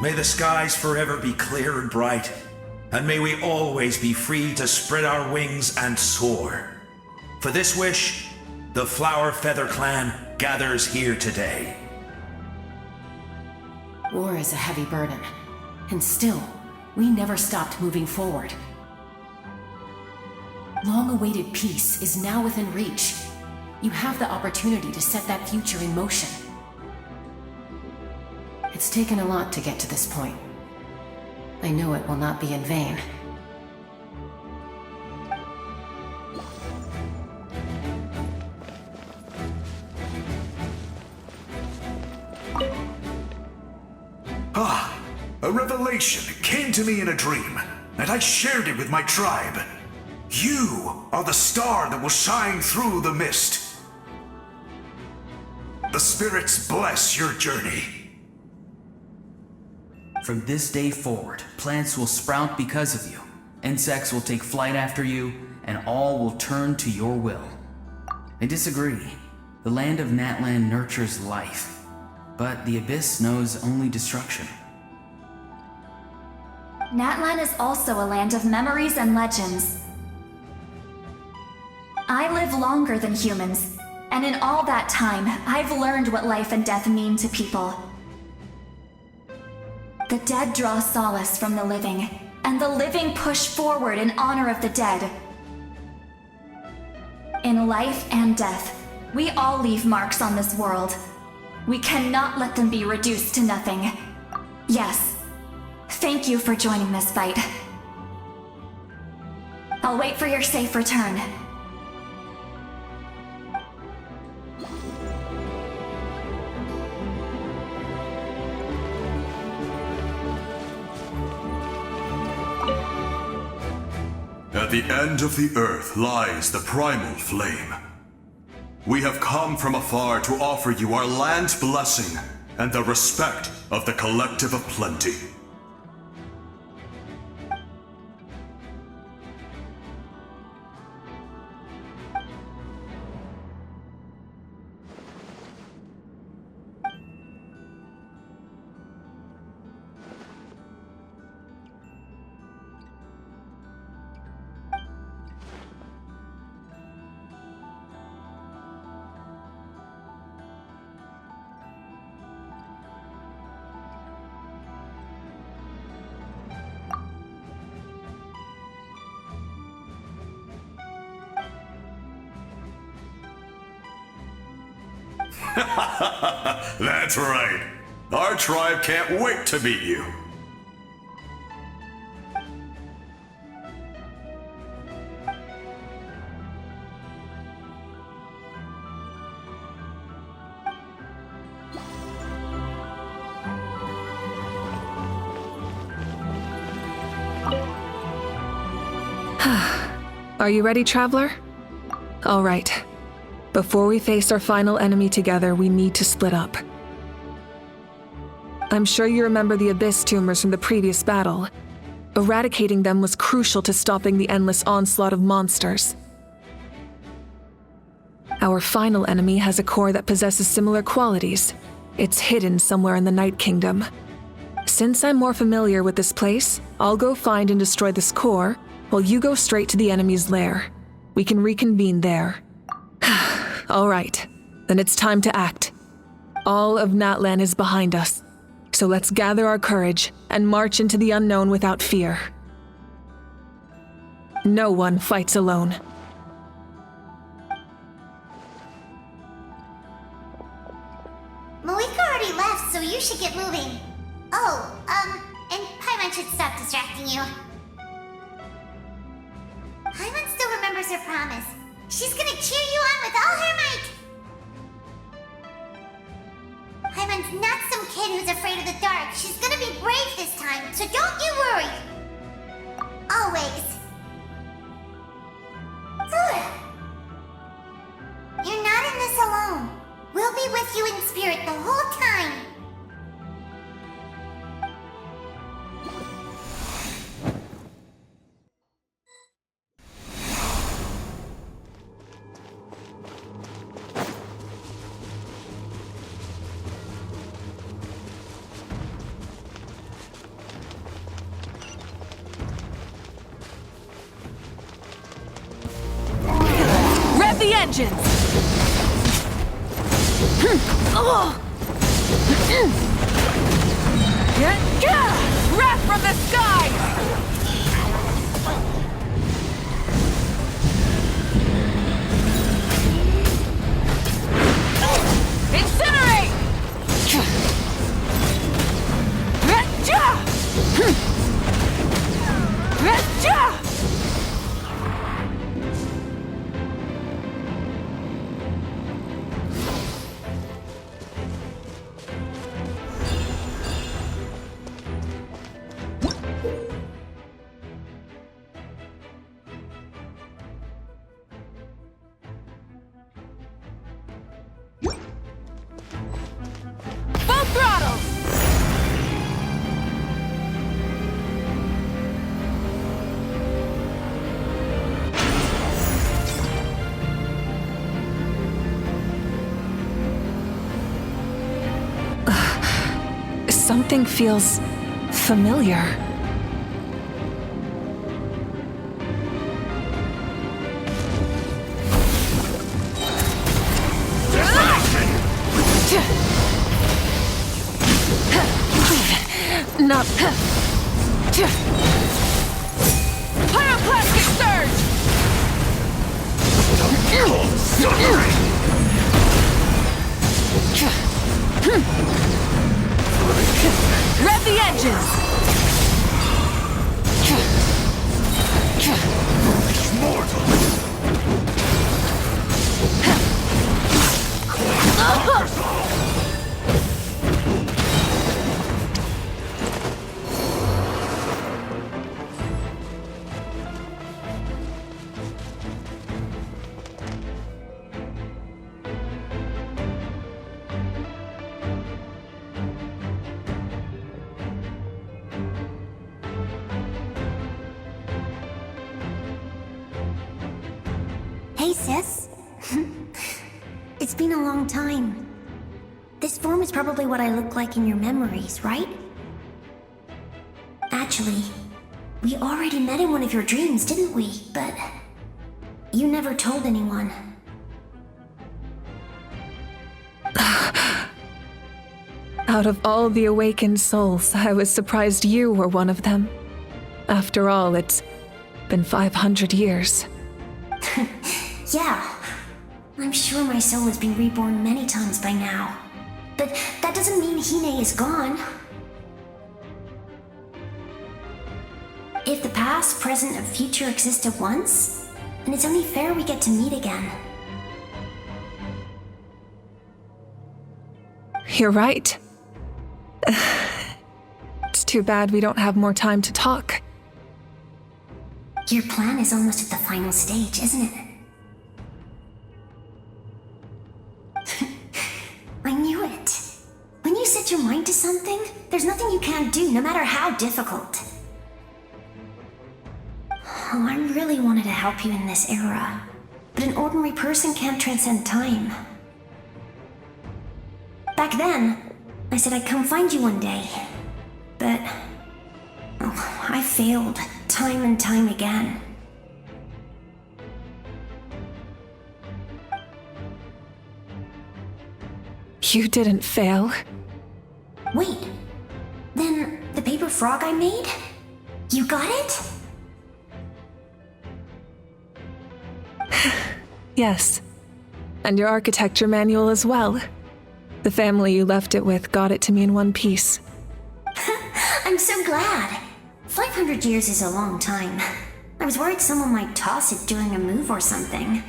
May the skies forever be clear and bright, and may we always be free to spread our wings and soar. For this wish, the Flower Feather Clan gathers here today. War is a heavy burden, and still, we never stopped moving forward. Long-awaited peace is now within reach. You have the opportunity to set that future in motion. It's taken a lot to get to this point. I know it will not be in vain. A revelation came to me in a dream, and I shared it with my tribe. You are the star that will shine through the mist. The spirits bless your journey. From this day forward, plants will sprout because of you, insects will take flight after you, and all will turn to your will. I disagree. The land of Natlan nurtures life, but the Abyss knows only destruction. Natlan is also a land of memories and legends. I live longer than humans, and in all that time, I've learned what life and death mean to people. The dead draw solace from the living, and the living push forward in honor of the dead. In life and death, we all leave marks on this world. We cannot let them be reduced to nothing. Yes. Thank you for joining this fight. I'll wait for your safe return. At the end of the earth lies the primal flame. We have come from afar to offer you our land's blessing and the respect of the Collective of Plenty. That's right. Our tribe can't wait to meet you. Are you ready, Traveler? All right. Before we face our final enemy together, we need to split up. I'm sure you remember the Abyss tumors from the previous battle. Eradicating them was crucial to stopping the endless onslaught of monsters. Our final enemy has a core that possesses similar qualities. It's hidden somewhere in the Night Kingdom. Since I'm more familiar with this place, I'll go find and destroy this core, while you go straight to the enemy's lair. We can reconvene there. All right, then it's time to act. All of Natlan is behind us, so let's gather our courage and march into the unknown without fear. No one fights alone. Malika already left, so you should get moving. Oh, and Paimon should stop distracting you. Paimon still remembers her promise. She's gonna cheer you on with all her might! Paimon's not some kid who's afraid of the dark. She's gonna be brave this time, so don't you worry! Always. You're not in this alone. We'll be with you in spirit the whole time. engines! Wrath from the skies! Incinerate! Full throttle! Something feels familiar. Not. Pyroclastic surge! Rev the engines! Hey, sis. It's been a long time. This form is probably what I look like in your memories, right? Actually, we already met in one of your dreams, didn't we? But you never told anyone. Out of all the awakened souls, I was surprised you were one of them. After all, it's been 500 years. Yeah, I'm sure my soul has been reborn many times by now. But that doesn't mean Hine is gone. If the past, present, and future exist at once, then it's only fair we get to meet again. You're right. It's too bad we don't have more time to talk. Your plan is almost at the final stage, isn't it? I knew it. When you set your mind to something, there's nothing you can't do, no matter how difficult. Oh, I really wanted to help you in this era, but an ordinary person can't transcend time. Back then, I said I'd come find you one day, but I failed time and time again. You didn't fail. Wait, then the paper frog I made? You got it? Yes. And your architecture manual as well. The family you left it with got it to me in one piece. I'm so glad. 500 years is a long time. I was worried someone might toss it during a move or something.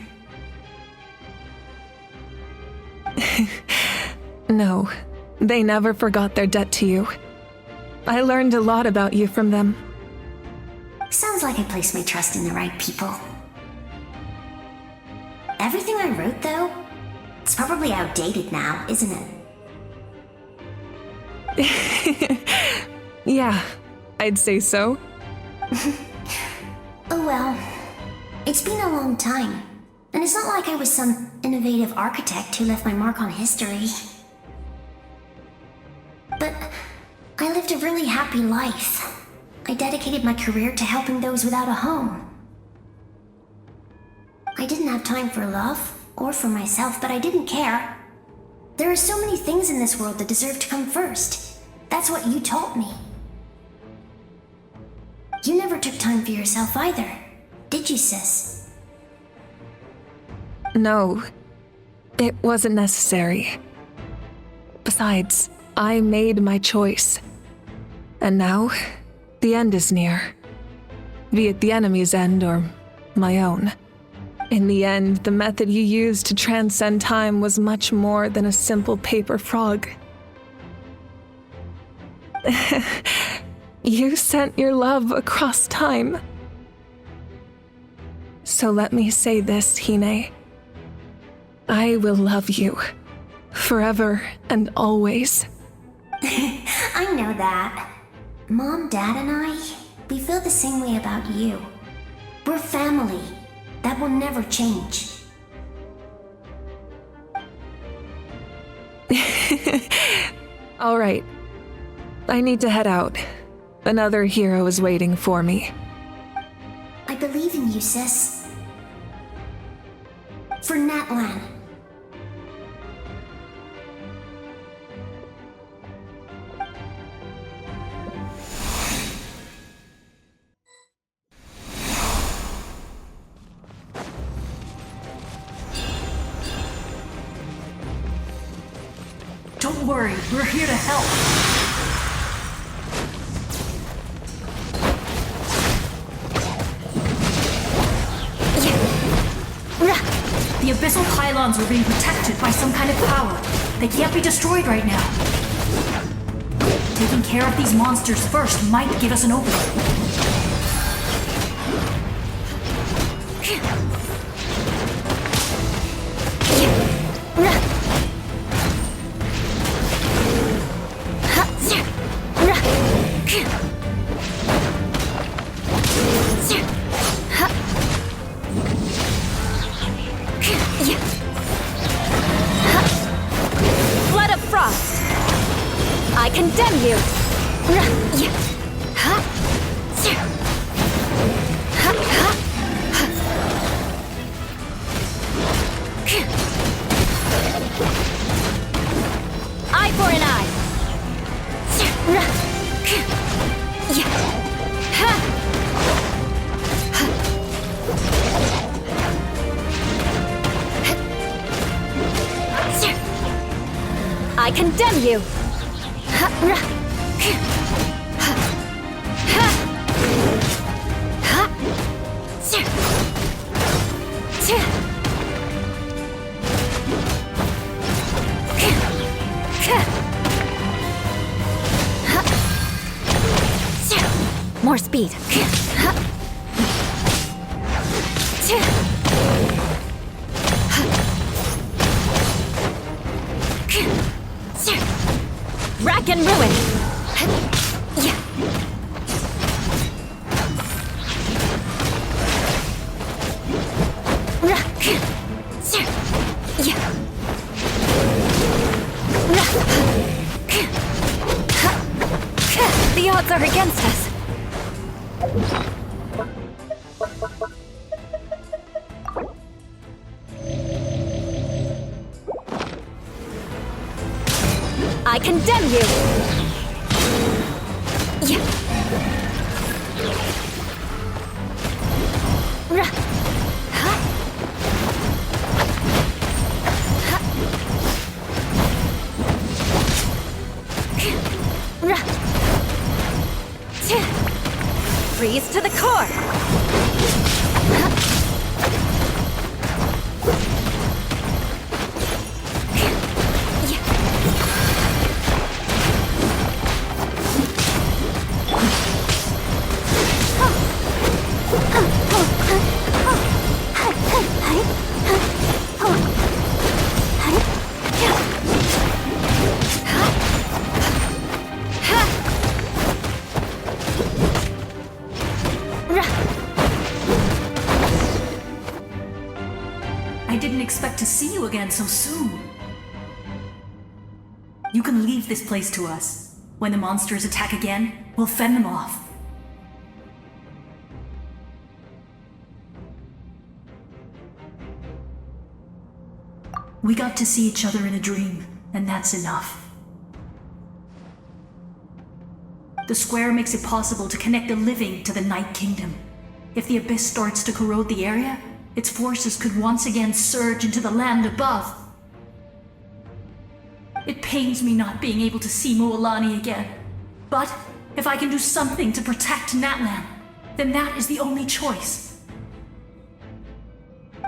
No, they never forgot their debt to you. I learned a lot about you from them. Sounds like I placed my trust in the right people. Everything I wrote, though, it's probably outdated now, isn't it? Yeah, I'd say so. Oh well, it's been a long time, and it's not like I was some innovative architect who left my mark on history. But I lived a really happy life. I dedicated my career to helping those without a home. I didn't have time for love, or for myself, but I didn't care. There are so many things in this world that deserve to come first. That's what you taught me. You never took time for yourself either, did you, sis? No, it wasn't necessary. Besides, I made my choice. And now, the end is near. Be it the enemy's end or my own. In the end, the method you used to transcend time was much more than a simple paper frog. You sent your love across time. So let me say this, Hine. I will love you. Forever and always. I know that. Mom, Dad, and I, we feel the same way about you. We're family. That will never change. All right. I need to head out. Another hero is waiting for me. I believe in you, sis. For Natlan. Don't worry, we're here to help. The abyssal pylons are being protected by some kind of power. They can't be destroyed right now. Taking care of these monsters first might give us an opening. Blood of Frost! I condemn you! Eye for an eye! I condemn you! More speed. Rack and ruin! The odds are against us. I condemn you! Freeze to the core! I didn't expect to see you again so soon. You can leave this place to us. When the monsters attack again, we'll fend them off. We got to see each other in a dream, and that's enough. The square makes it possible to connect the living to the Night Kingdom. If the abyss starts to corrode the area, its forces could once again surge into the land above. It pains me not being able to see Mualani again. But if I can do something to protect Natlan, then that is the only choice.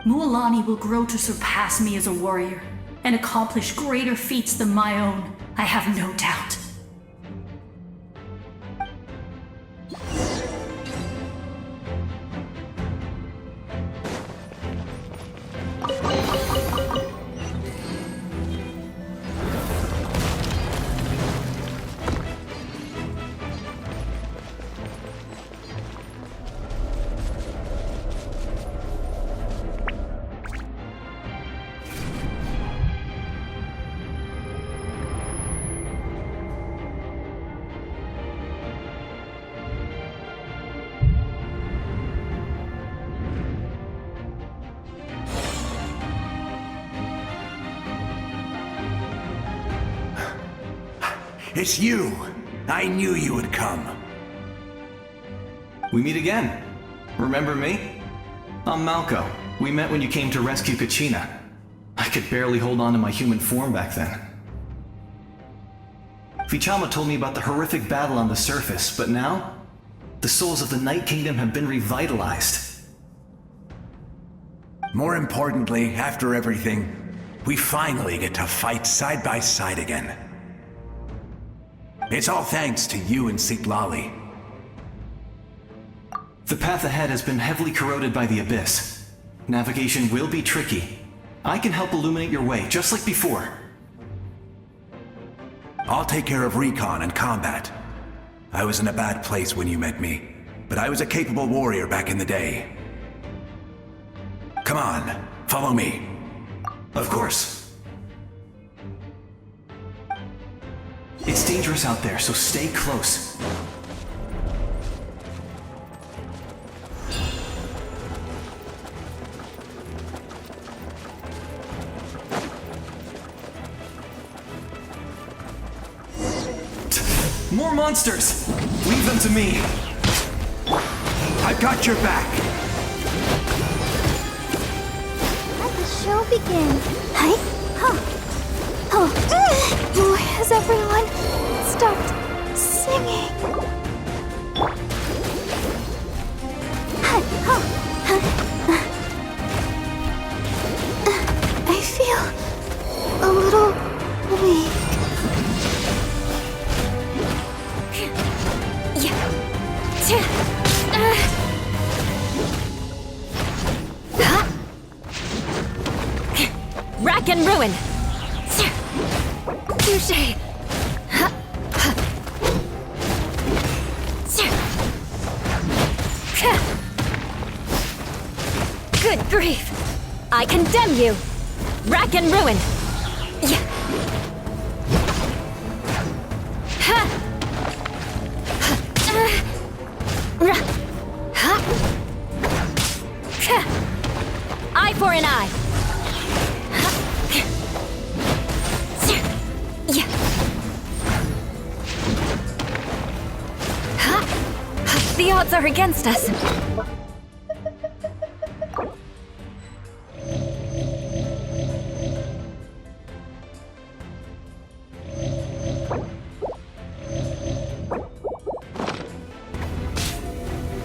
Mualani will grow to surpass me as a warrior and accomplish greater feats than my own, I have no doubt. It's you! I knew you would come. We meet again. Remember me? I'm Malco. We met when you came to rescue Kachina. I could barely hold on to my human form back then. Vichama told me about the horrific battle on the surface, but now, the souls of the Night Kingdom have been revitalized. More importantly, after everything, we finally get to fight side by side again. It's all thanks to you and Citlali. The path ahead has been heavily corroded by the abyss. Navigation will be tricky. I can help illuminate your way, just like before. I'll take care of recon and combat. I was in a bad place when you met me, but I was a capable warrior back in the day. Come on, follow me. Of course. It's dangerous out there, so stay close. More monsters! Leave them to me! I've got your back! Let the show begin. Hi? Huh. Oh, has everyone stopped singing? I feel a little weak. Rack and ruin! Touché! Good grief! I condemn you! Rack and ruin! Eye for an eye! The odds are against us.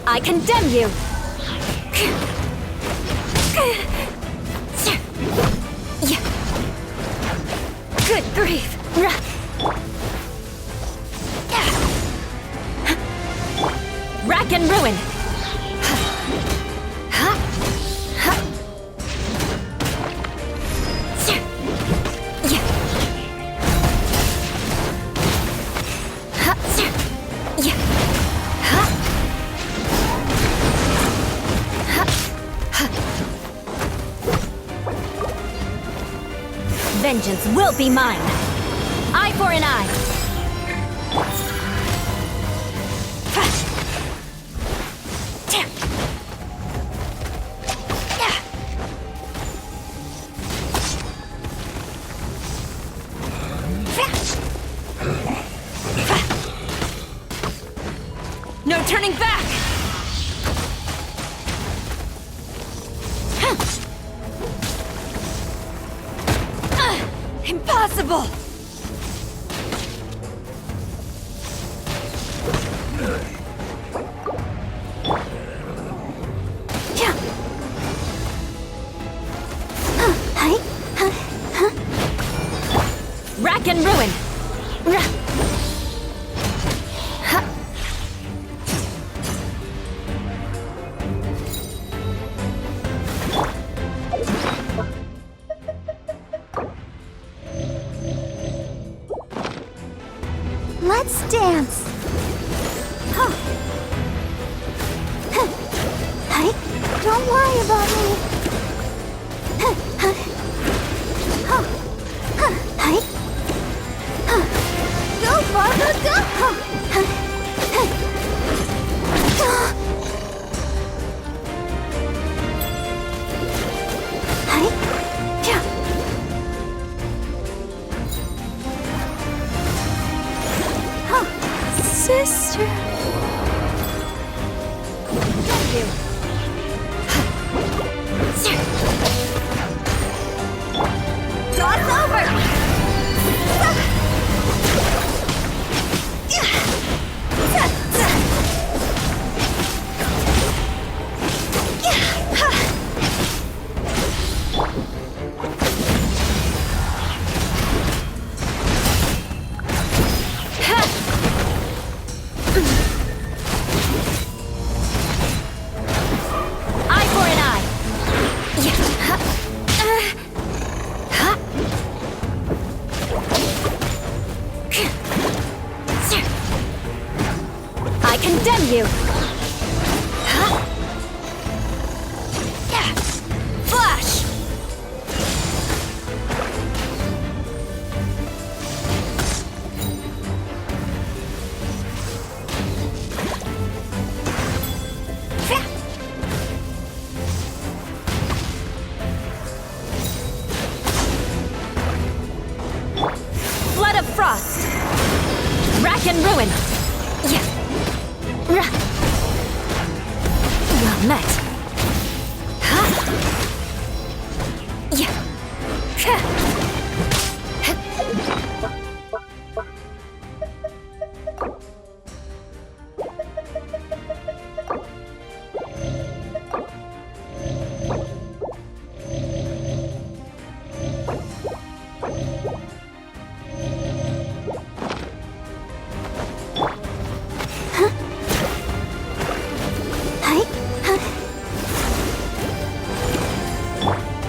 I condemn you! Good grief! Rack and ruin! Vengeance will be mine! Eye for an eye! unstoppable! Yeah. Rack and ruin! Let's dance. Huh. Hey, don't worry about me. Hey. Go, Barbara, go! Sister. Thank you! Cross over! Eye for an eye! I condemn you! Flash! Flood of frost! Rack and ruin! Well met!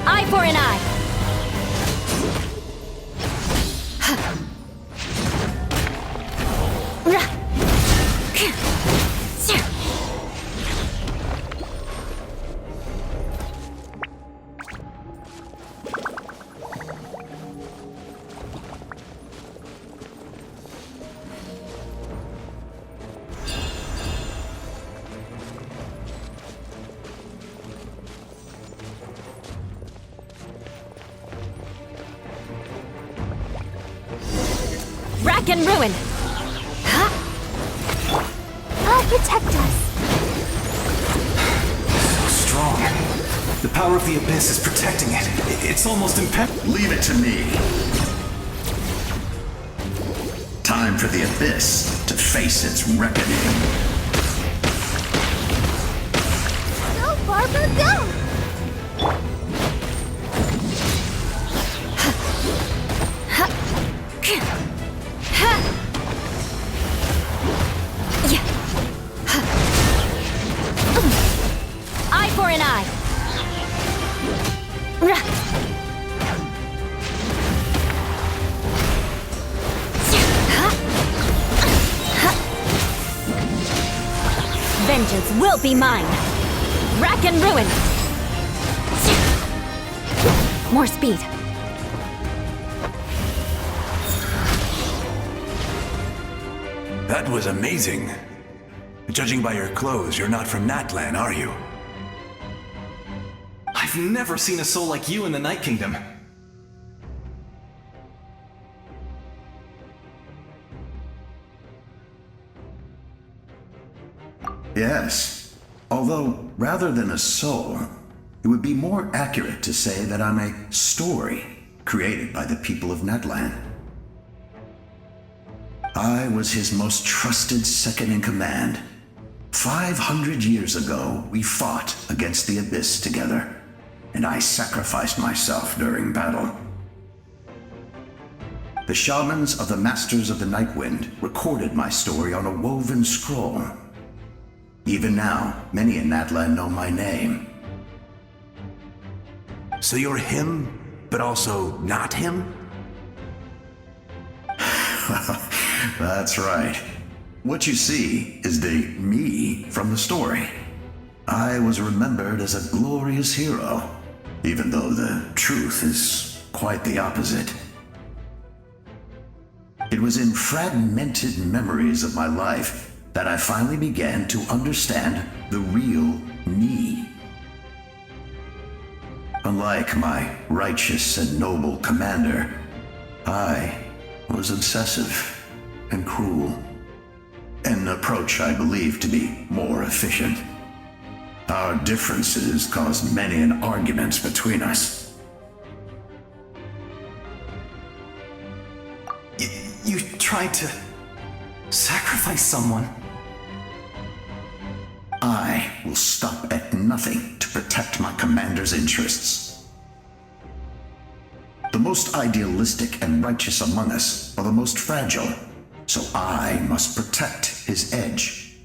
Eye for an eye! Rack and ruin! I'll protect us. Strong. The power of the Abyss is protecting it. It's almost impenetrable. Leave it to me. Time for the Abyss to face its reckoning. Go, Barbara, go! Eye for an eye! Vengeance will be mine! Rack and ruin! More speed! That was amazing. Judging by your clothes, you're not from Natlan, are you? I've never seen a soul like you in the Night Kingdom. Yes. Although, rather than a soul, it would be more accurate to say that I'm a story created by the people of Natlan. I was his most trusted second in command. 500 years ago, we fought against the Abyss together, and I sacrificed myself during battle. The shamans of the Masters of the Nightwind recorded my story on a woven scroll. Even now, many in Natlan know my name. So you're him, but also not him? That's right. What you see is the me from the story. I was remembered as a glorious hero, even though the truth is quite the opposite. It was in fragmented memories of my life that I finally began to understand the real me. Unlike my righteous and noble commander, I was obsessive and cruel. An approach I believe to be more efficient. Our differences caused many an arguments between us. You tried to sacrifice someone. I will stop at nothing to protect my commander's interests. The most idealistic and righteous among us are the most fragile, so I must protect his edge.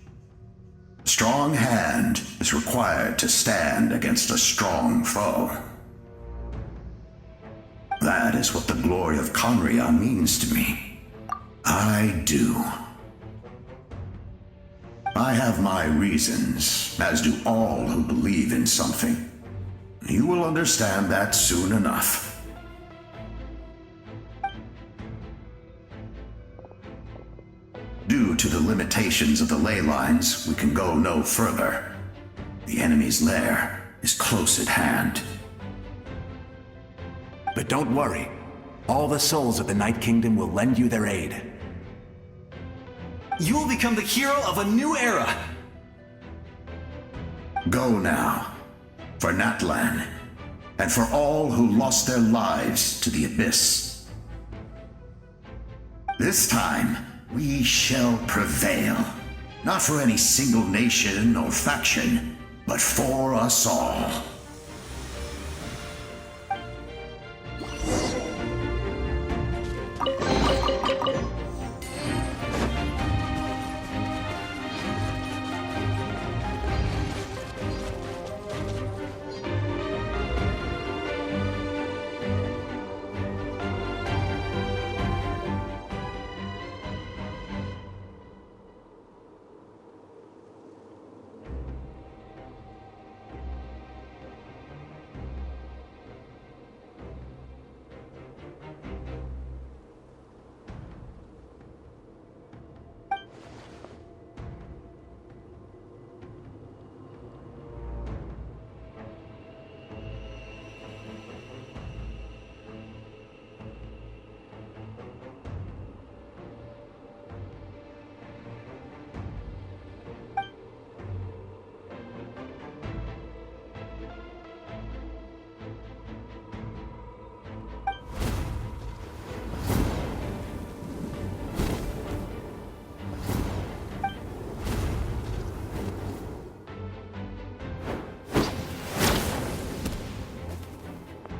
A strong hand is required to stand against a strong foe. That is what the glory of Conria means to me. I do. I have my reasons, as do all who believe in something. You will understand that soon enough. Due to the limitations of the ley lines, we can go no further. The enemy's lair is close at hand. But don't worry. All the souls of the Night Kingdom will lend you their aid. You will become the hero of a new era! Go now, for Natlan, and for all who lost their lives to the Abyss. This time, we shall prevail, not for any single nation or faction, but for us all.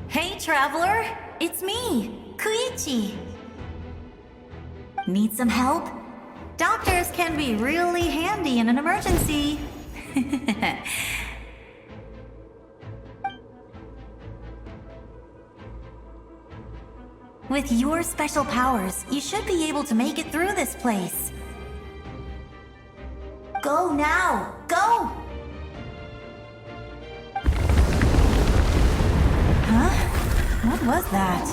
Hey, traveler! It's me, Koichi. Need some help? Doctors can be really handy in an emergency. With your special powers, you should be able to make it through this place. Go now! Go! Huh? What was that?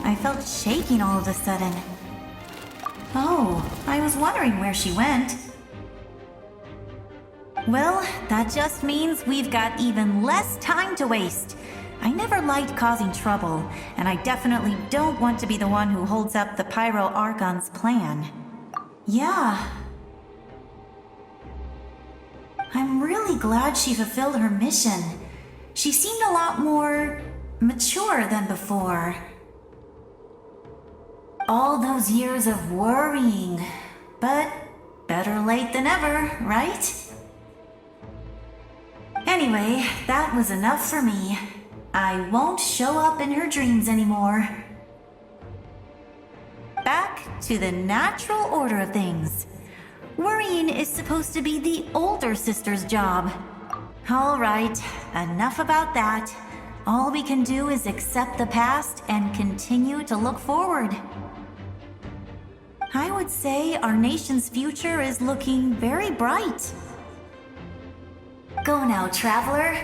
I felt shaking all of a sudden. Oh, I was wondering where she went. Well, that just means we've got even less time to waste. I never liked causing trouble, and I definitely don't want to be the one who holds up the Pyro Archon's plan. Yeah. I'm really glad she fulfilled her mission. She seemed a lot more mature than before. All those years of worrying. But better late than ever, right? Anyway, that was enough for me. I won't show up in her dreams anymore. Back to the natural order of things. Worrying is supposed to be the older sister's job. All right, enough about that. All we can do is accept the past and continue to look forward. I would say our nation's future is looking very bright. Go now, traveler.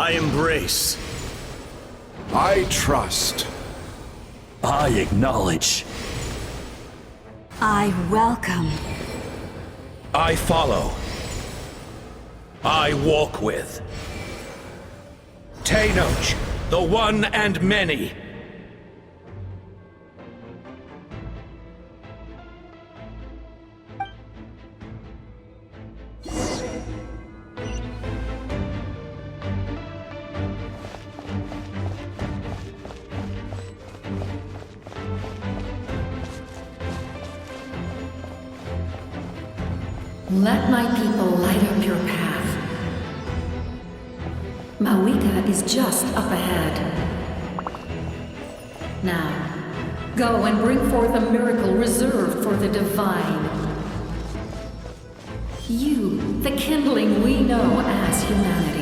I embrace. I trust. I acknowledge. I welcome. I follow. I walk with. Tenoch, the one and many. Let my people light up your path. Mawika is just up ahead. Now, go and bring forth a miracle reserved for the divine. You, the kindling we know as humanity.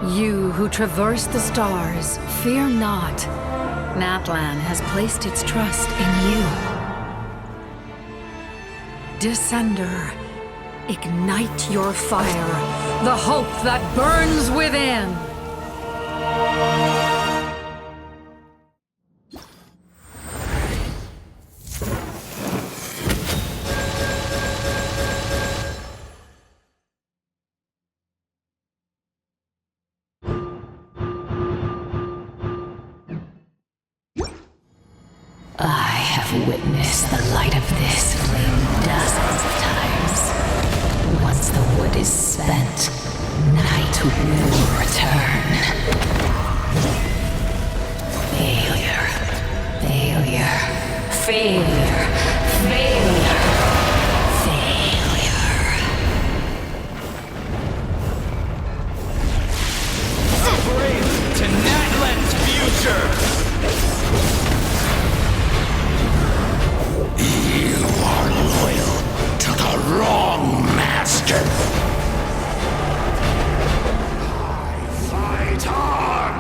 You who traverse the stars, fear not. Natlan has placed its trust in you. Descender, ignite your fire, the hope that burns within. I have witnessed the light of this flame dozens of times. Once the wood is spent, night will return. Failure. Failure. Failure. Failure. Brave to Natlan's future! You are loyal to the wrong master. Fight on!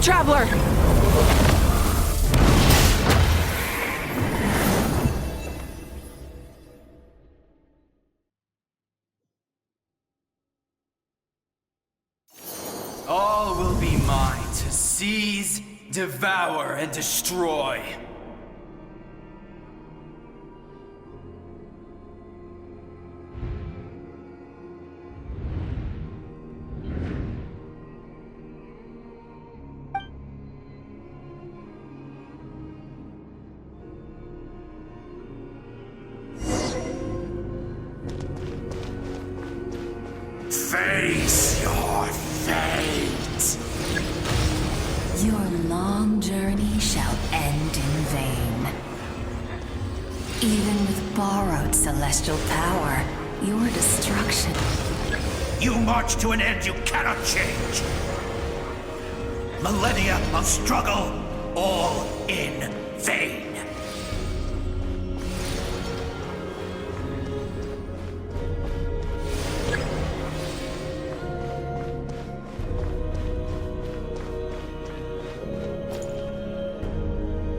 Traveler! All will be mine to seize, devour, and destroy. Face your fate. Your long journey shall end in vain. Even with borrowed celestial power, your destruction... You march to an end you cannot change. Millennia of struggle, all in vain.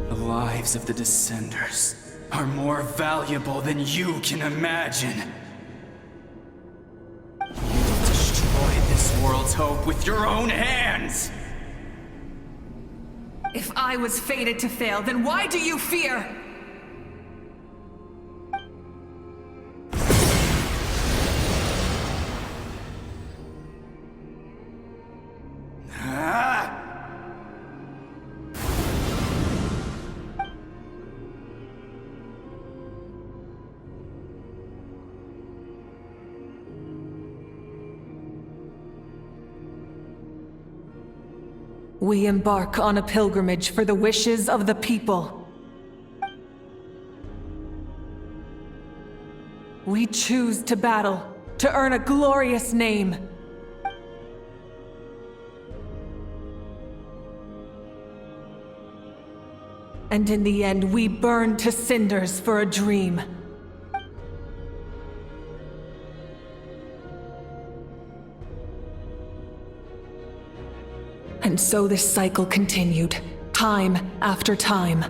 The lives of the Descenders are more valuable than you can imagine. You destroyed this world's hope with your own hands! If I was fated to fail, then why do you fear? We embark on a pilgrimage for the wishes of the people. We choose to battle, to earn a glorious name. And in the end, we burn to cinders for a dream. And so this cycle continued, time after time.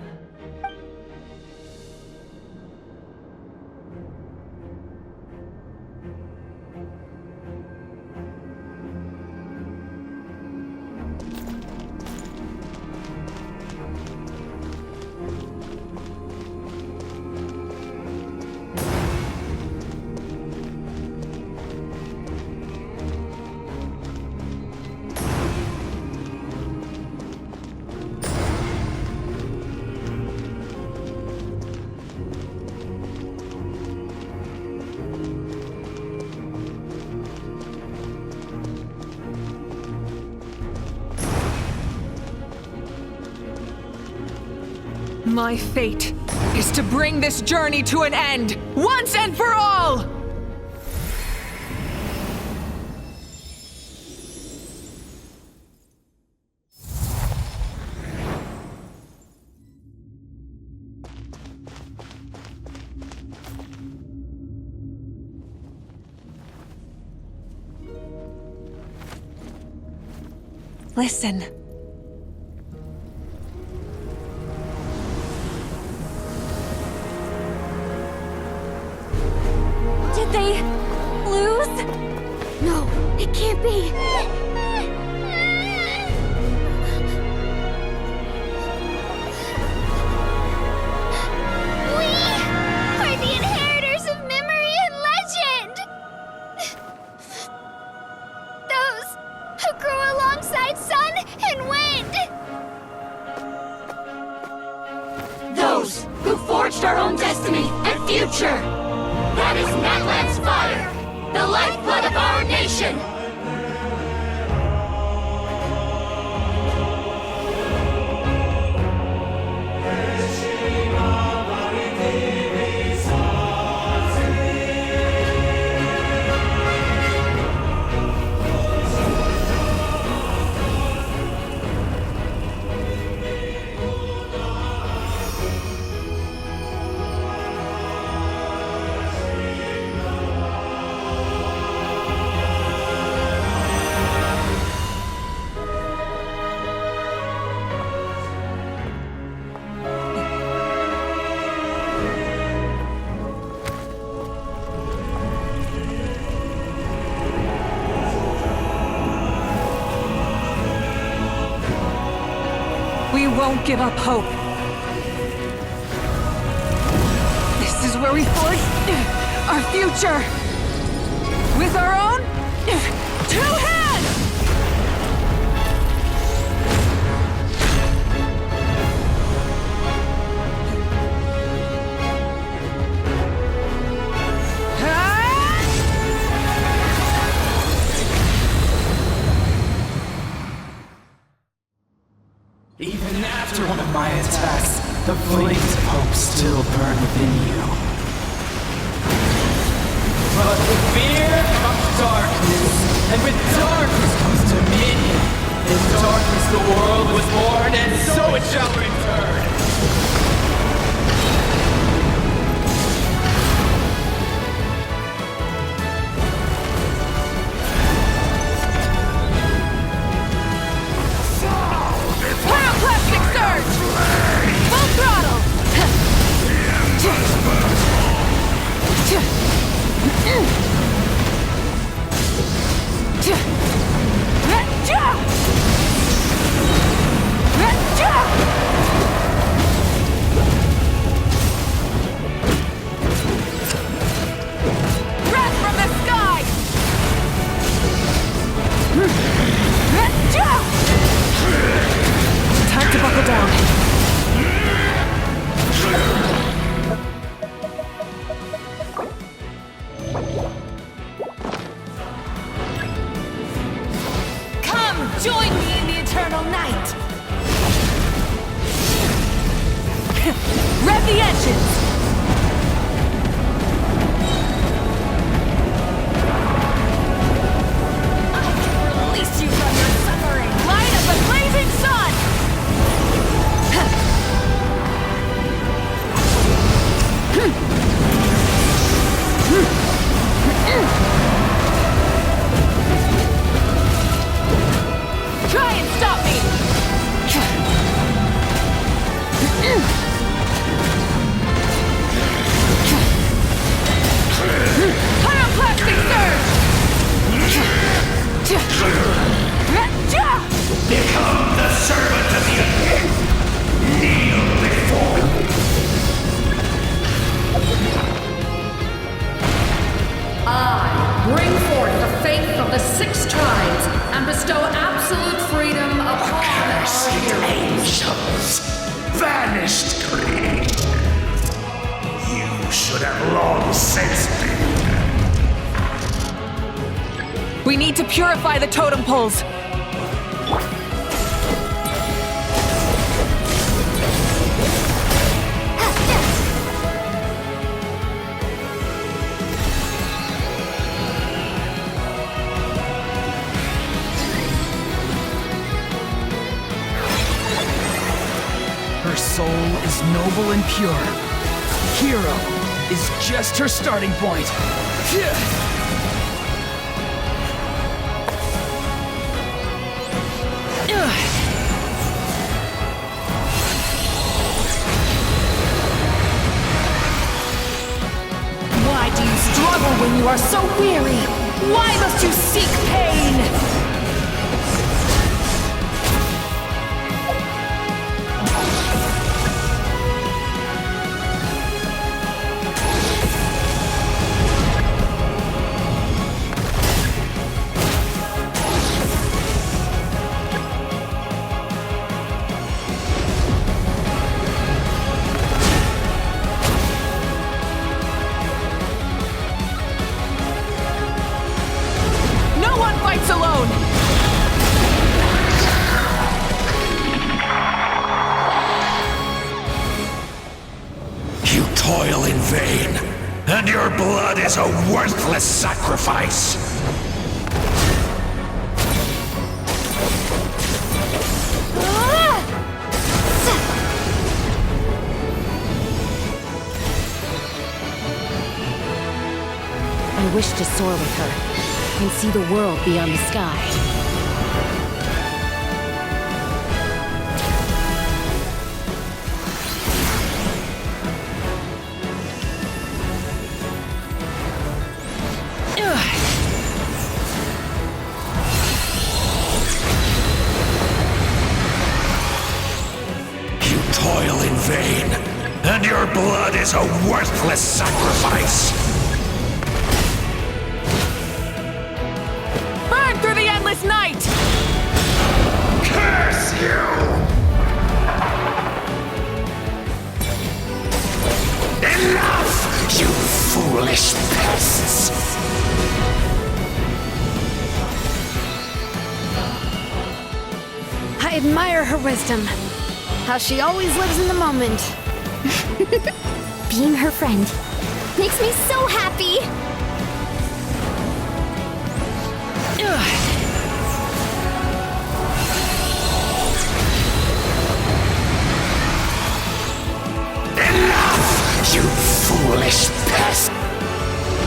My fate is to bring this journey to an end, once and for all! Listen. Did they lose? No, it can't be. We are the inheritors of memory and legend. Those who grew alongside sun and wind. Those who forged our own destiny and future. That is Natlan's fire, the lifeblood of our nation! We won't give up hope. This is where we forge our future. With our own 2 hands! Even after one of my attacks, the flames of hope still burn within you. But with fear comes darkness, and with darkness comes dominion. In darkness the world was born, and so it shall return. Pyroclastic surge! Full throttle! Wrath from the sky! Time to buckle down. Come, join me in the eternal night. Rev the engines! Release you from your suffering. Light of the blazing sun! next greed. You should have long since been. We need to purify the totem poles. Her soul is noble and pure. Hero is just her starting point. Why do you struggle when you are so weary? Why must you seek pain? Alone! You toil in vain, and your blood is a worthless sacrifice. I wish to soar with her and see the world beyond the sky. You toil in vain, and your blood is a worthless sacrifice. Through the endless night! Curse you! Enough, you foolish pests! I admire her wisdom. How she always lives in the moment. Being her friend makes me so happy! Enough, you foolish pest!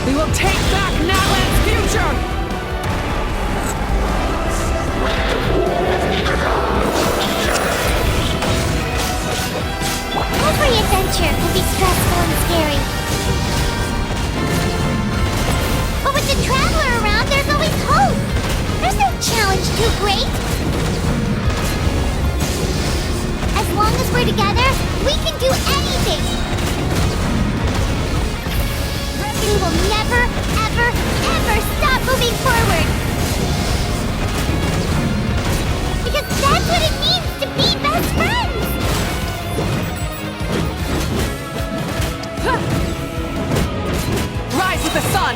We will take back Natlan's future! Every adventure can be stressful and scary. But with the Traveler around, there's always hope! There's no challenge too great! As long as we're together, we can do anything! We will never, ever, ever stop moving forward! Because that's what it means to be best friends! Rise with the sun!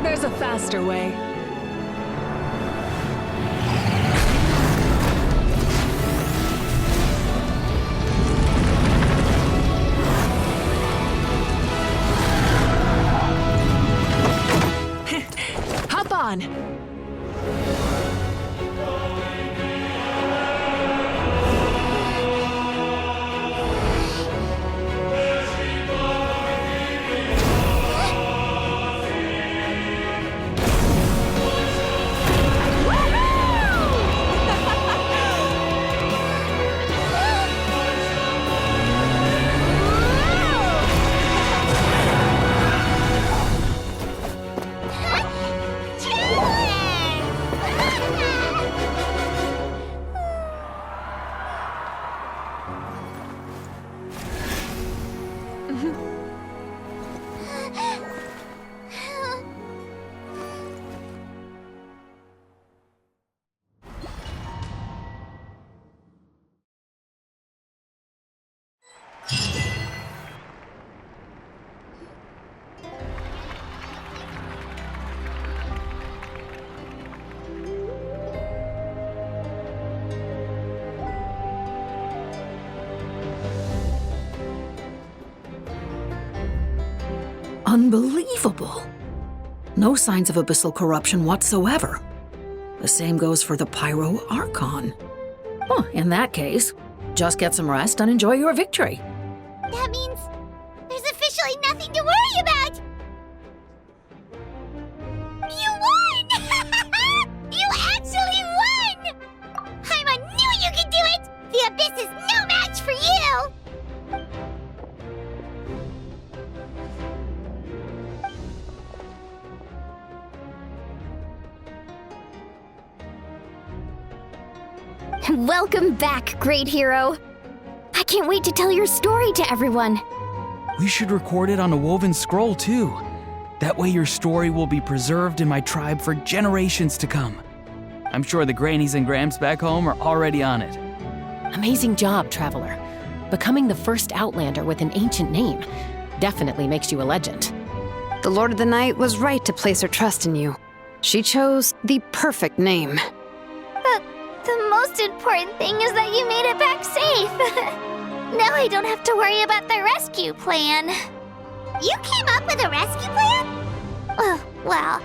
There's a faster way. on! Unbelievable. No signs of abyssal corruption whatsoever. The same goes for the Pyro Archon. Well, in that case, just get some rest and enjoy your victory. That means there's officially nothing to worry about! You won! You actually won! Paimon knew you could do it! The Abyss is no match for you! Welcome back, great hero. I can't wait to tell your story to everyone. We should record it on a woven scroll, too. That way your story will be preserved in my tribe for generations to come. I'm sure the grannies and gramps back home are already on it. Amazing job, Traveler. Becoming the first Outlander with an ancient name definitely makes you a legend. The Lord of the Night was right to place her trust in you. She chose the perfect name. The most important thing is that you made it back safe. Now I don't have to worry about the rescue plan. You came up with a rescue plan? Well,